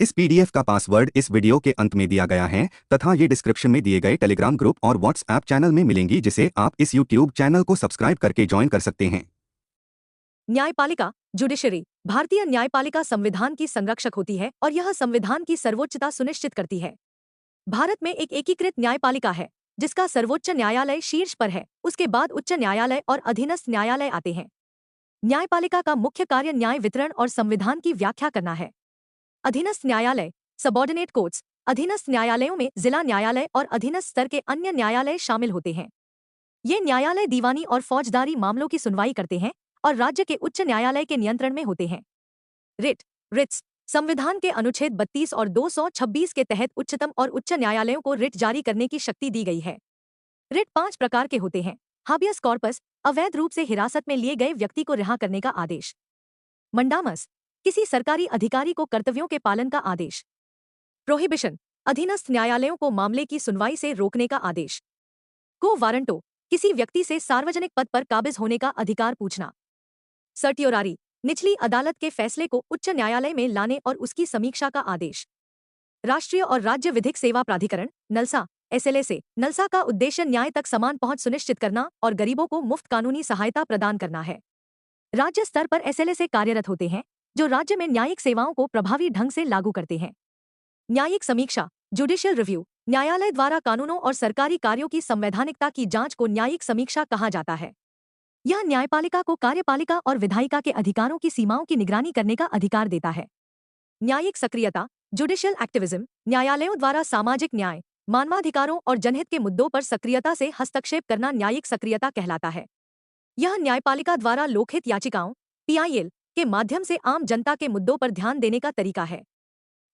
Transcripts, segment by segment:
इस पीडीएफ का पासवर्ड इस वीडियो के अंत में दिया गया है तथा ये डिस्क्रिप्शन में दिए गए टेलीग्राम ग्रुप और व्हाट्सएप चैनल में मिलेंगी, जिसे आप इस यूट्यूब चैनल को सब्सक्राइब करके ज्वाइन कर सकते हैं। न्यायपालिका जुडिशरी भारतीय न्यायपालिका संविधान की संरक्षक होती है और यह संविधान की सर्वोच्चता सुनिश्चित करती है। भारत में एक एकीकृत न्यायपालिका है जिसका सर्वोच्च न्यायालय शीर्ष पर है। उसके बाद उच्च न्यायालय और अधीनस्थ न्यायालय आते हैं। न्यायपालिका का मुख्य कार्य न्याय वितरण और संविधान की व्याख्या करना है। अधीनस्थ न्यायालय सबॉर्डिनेट कोर्ट्स, अधीनस्थ न्यायालयों में जिला न्यायालय और अधीनस्थ स्तर के अन्य न्यायालय शामिल होते हैं। ये न्यायालय दीवानी और फौजदारी मामलों की सुनवाई करते हैं और राज्य के उच्च न्यायालय के नियंत्रण में होते हैं। रिट्स संविधान के अनुच्छेद 32 और 226 के तहत उच्चतम और उच्च न्यायालयों को रिट जारी करने की शक्ति दी गई है। रिट 5 प्रकार के होते हैं। हाबियस कॉर्पस, अवैध रूप से हिरासत में लिए गए व्यक्ति को रिहा करने का आदेश। मंडामस, किसी सरकारी अधिकारी को कर्तव्यों के पालन का आदेश। प्रोहिबिशन, अधीनस्थ न्यायालयों को मामले की सुनवाई से रोकने का आदेश। को वारंटो, किसी व्यक्ति से सार्वजनिक पद पर काबिज होने का अधिकार पूछना। सर्टियोरारी, निचली अदालत के फैसले को उच्च न्यायालय में लाने और उसकी समीक्षा का आदेश। राष्ट्रीय और राज्य विधिक सेवा प्राधिकरण नलसा एसएलए नलसा का उद्देश्य न्याय तक समान पहुंच सुनिश्चित करना और गरीबों को मुफ्त कानूनी सहायता प्रदान करना है। राज्य स्तर पर एसएलए कार्यरत होते हैं जो राज्य में न्यायिक सेवाओं को प्रभावी ढंग से लागू करते हैं। न्यायिक समीक्षा जुडिशियल रिव्यू, न्यायालय द्वारा कानूनों और सरकारी कार्यों की संवैधानिकता की जांच को न्यायिक समीक्षा कहा जाता है। यह न्यायपालिका को कार्यपालिका और विधायिका के अधिकारों की सीमाओं की निगरानी करने का अधिकार देता है। न्यायिक सक्रियता जुडिशियल एक्टिविज्म, न्यायालयों द्वारा सामाजिक न्याय, मानवाधिकारों और जनहित के मुद्दों पर सक्रियता से हस्तक्षेप करना न्यायिक सक्रियता कहलाता है। यह न्यायपालिका द्वारा लोकहित याचिकाओं पीआईएल के माध्यम से आम जनता के मुद्दों पर ध्यान देने का तरीका है।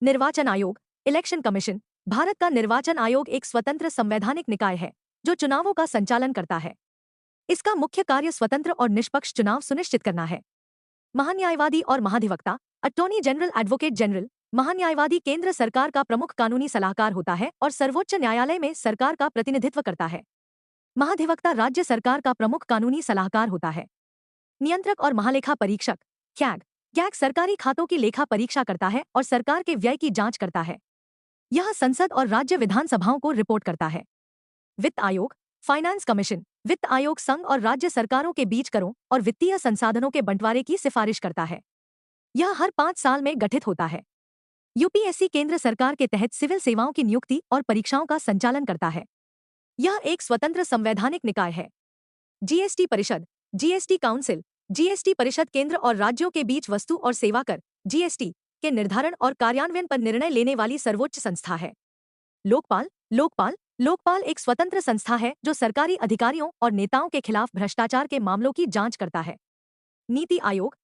निर्वाचन आयोग इलेक्शन कमीशन, भारत का निर्वाचन आयोग एक स्वतंत्र संवैधानिक निकाय है जो चुनावों का संचालन करता है। इसका मुख्य कार्य स्वतंत्र और निष्पक्ष चुनाव सुनिश्चित करना है। महान्यायवादी और महाधिवक्ता अटॉर्नी जनरल एडवोकेट जनरल, महान्यायवादी केंद्र सरकार का प्रमुख कानूनी सलाहकार होता है और सर्वोच्च न्यायालय में सरकार का प्रतिनिधित्व करता है। महाधिवक्ता राज्य सरकार का प्रमुख कानूनी सलाहकार होता है। नियंत्रक और महालेखा परीक्षक कैग सरकारी खातों की लेखा परीक्षा करता है और सरकार के व्यय की जांच करता है। यह संसद और राज्य विधानसभाओं को रिपोर्ट करता है। वित्त आयोग फाइनेंस कमीशन, वित्त आयोग संघ और राज्य सरकारों के बीच करों और वित्तीय संसाधनों के बंटवारे की सिफारिश करता है। यह हर 5 साल में गठित होता है। यूपीएससी केंद्र सरकार के तहत सिविल सेवाओं की नियुक्ति और परीक्षाओं का संचालन करता है। यह एक स्वतंत्र संवैधानिक निकाय है। जीएसटी परिषद जीएसटी काउंसिल, जीएसटी परिषद केंद्र और राज्यों के बीच वस्तु और सेवा कर जीएसटी के निर्धारण और कार्यान्वयन पर निर्णय लेने वाली सर्वोच्च संस्था है। लोकपाल एक स्वतंत्र संस्था है जो सरकारी अधिकारियों और नेताओं के खिलाफ भ्रष्टाचार के मामलों की जांच करता है। नीति आयोग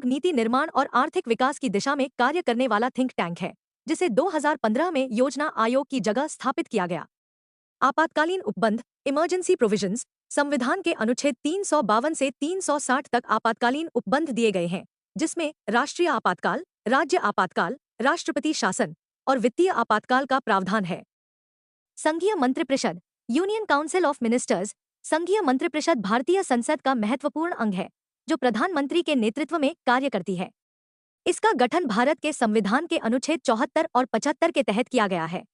नीति निर्माण और आर्थिक विकास की दिशा में कार्य करने वाला थिंक टैंक है जिसे 2015 में योजना आयोग की जगह स्थापित किया गया। आपातकालीन उपबंध इमरजेंसी प्रोविजंस, संविधान के अनुच्छेद 352 से 360 तक आपातकालीन उपबंध दिए गए हैं, जिसमें राष्ट्रीय आपातकाल, राज्य आपातकाल, राष्ट्रपति शासन और वित्तीय आपातकाल का प्रावधान है। संघीय मंत्रिपरिषद यूनियन काउंसिल ऑफ मिनिस्टर्स, संघीय मंत्रिपरिषद भारतीय संसद का महत्वपूर्ण अंग है जो प्रधानमंत्री के नेतृत्व में कार्य करती है। इसका गठन भारत के संविधान के अनुच्छेद 74 और 75 के तहत किया गया है।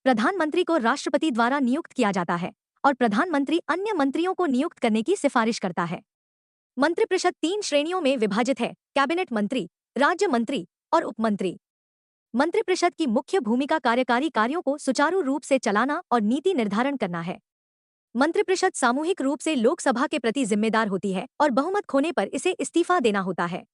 प्रधानमंत्री को राष्ट्रपति द्वारा नियुक्त किया जाता है और प्रधानमंत्री अन्य मंत्रियों को नियुक्त करने की सिफारिश करता है। मंत्रिपरिषद 3 श्रेणियों में विभाजित है: कैबिनेट मंत्री, राज्य मंत्री और उपमंत्री। मंत्रिपरिषद की मुख्य भूमिका कार्यकारी कार्यों को सुचारू रूप से चलाना और नीति निर्धारण करना है। मंत्रिपरिषद सामूहिक रूप से लोकसभा के प्रति जिम्मेदार होती है और बहुमत खोने पर इसे इस्तीफा देना होता है।